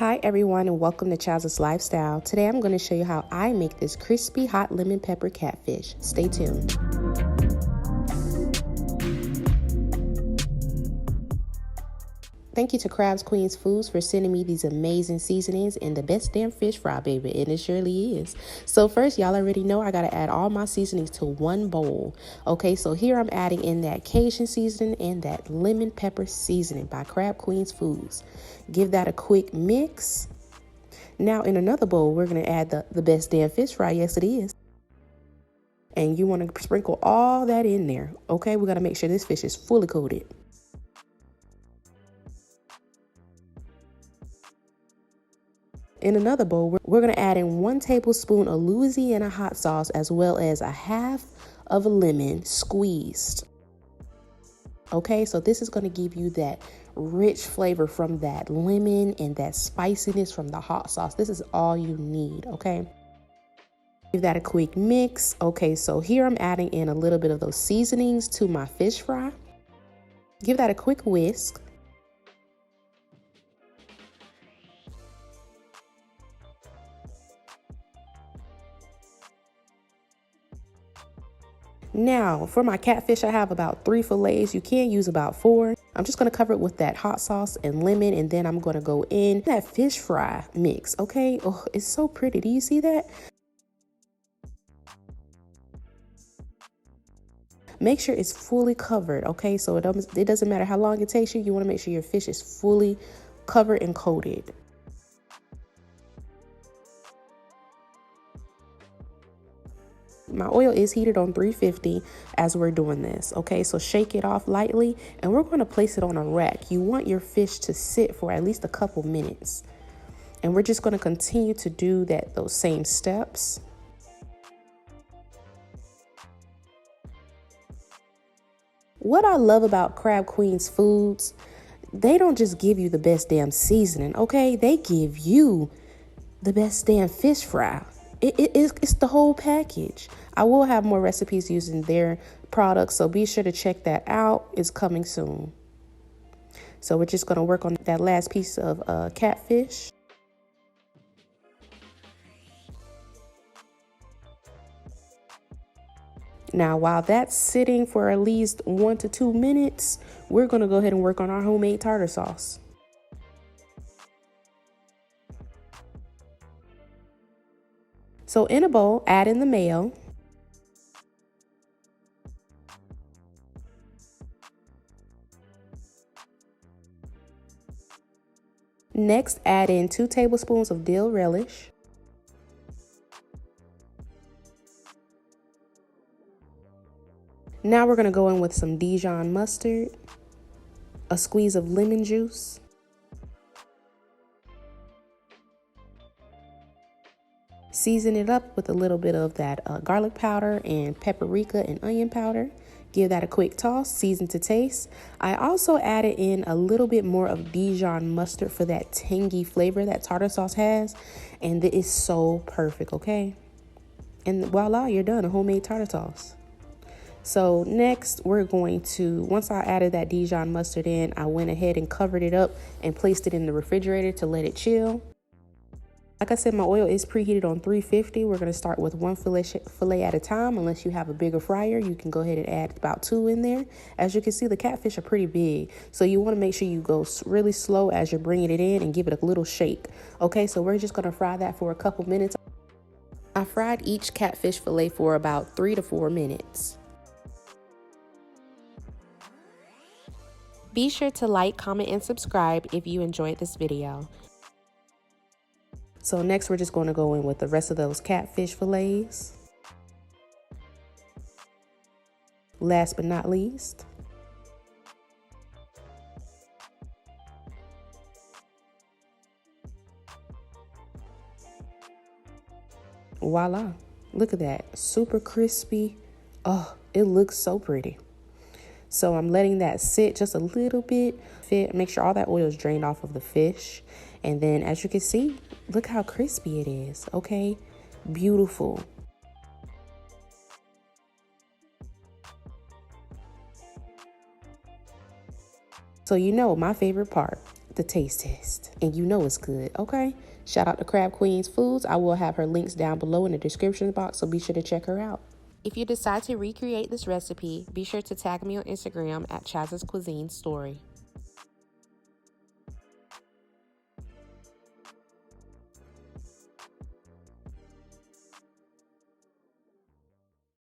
Hi everyone and welcome to Chaz's Lifestyle. Today I'm going to show you how I make this crispy hot lemon pepper catfish. Stay tuned. Thank you to Krab Queenz Foods for sending me these amazing seasonings and the best damn fish fry, baby, and it surely is. So first, y'all already know I gotta add all my seasonings to one bowl. Okay, so here I'm adding in that Cajun seasoning and that lemon pepper seasoning by Krab Queenz Foods. Give that a quick mix. Now in another bowl, we're gonna add the best damn fish fry. Yes, it is. And you wanna sprinkle all that in there. Okay, we gotta make sure this fish is fully coated. In another bowl, we're going to add in 1 tablespoon of Louisiana hot sauce as well as a half of a lemon squeezed. Okay, so this is going to give you that rich flavor from that lemon and that spiciness from the hot sauce. This is all you need, okay? Give that a quick mix. Okay, so here I'm adding in a little bit of those seasonings to my fish fry. Give that a quick whisk. Now, for my catfish, I have about 3 fillets. You can use about 4. I'm just going to cover it with that hot sauce and lemon, and then I'm going to go in that fish fry mix, okay? Oh, it's so pretty. Do you see that? Make sure it's fully covered, okay? So it doesn't matter how long it takes you. You want to make sure your fish is fully covered and coated. My oil is heated on 350 as we're doing this, okay? So shake it off lightly, and we're going to place it on a rack. You want your fish to sit for at least a couple minutes. And we're just going to continue to do those same steps. What I love about Krab Queenz Foods, they don't just give you the best damn seasoning, okay? They give you the best damn fish fry. It's the whole package. I will have more recipes using their products, so be sure to check that out. It's coming soon. So we're just going to work on that last piece of catfish. Now, while that's sitting for at least 1 to 2 minutes, we're going to go ahead and work on our homemade tartar sauce. So in a bowl, add in the mayo. Next, add in 2 tablespoons of dill relish. Now we're going to go in with some Dijon mustard, a squeeze of lemon juice, season it up with a little bit of that garlic powder and paprika and onion powder. Give that a quick toss, season to taste. I also added in a little bit more of Dijon mustard for that tangy flavor that tartar sauce has. And it is so perfect, okay? And voila, you're done, a homemade tartar sauce. So next, we're going to, once I added that Dijon mustard in, I went ahead and covered it up and placed it in the refrigerator to let it chill. Like I said, my oil is preheated on 350. We're going to start with 1 fillet at a time. Unless you have a bigger fryer, you can go ahead and add about 2 in there. As you can see, the catfish are pretty big. So you want to make sure you go really slow as you're bringing it in and give it a little shake. Okay, so we're just going to fry that for a couple minutes. I fried each catfish fillet for about 3 to 4 minutes. Be sure to like, comment, and subscribe if you enjoyed this video. So next, we're just going to go in with the rest of those catfish fillets. Last but not least, voila, look at that, super crispy. Oh, it looks so pretty. So I'm letting that sit just a little bit. Make sure all that oil is drained off of the fish. And then as you can see, look how crispy it is, okay? Beautiful. So you know my favorite part, the taste test. And you know it's good, okay? Shout out to Krab Queenz Foods. I will have her links down below in the description box, so be sure to check her out. If you decide to recreate this recipe, be sure to tag me on Instagram at Chaz's Cuisine Story.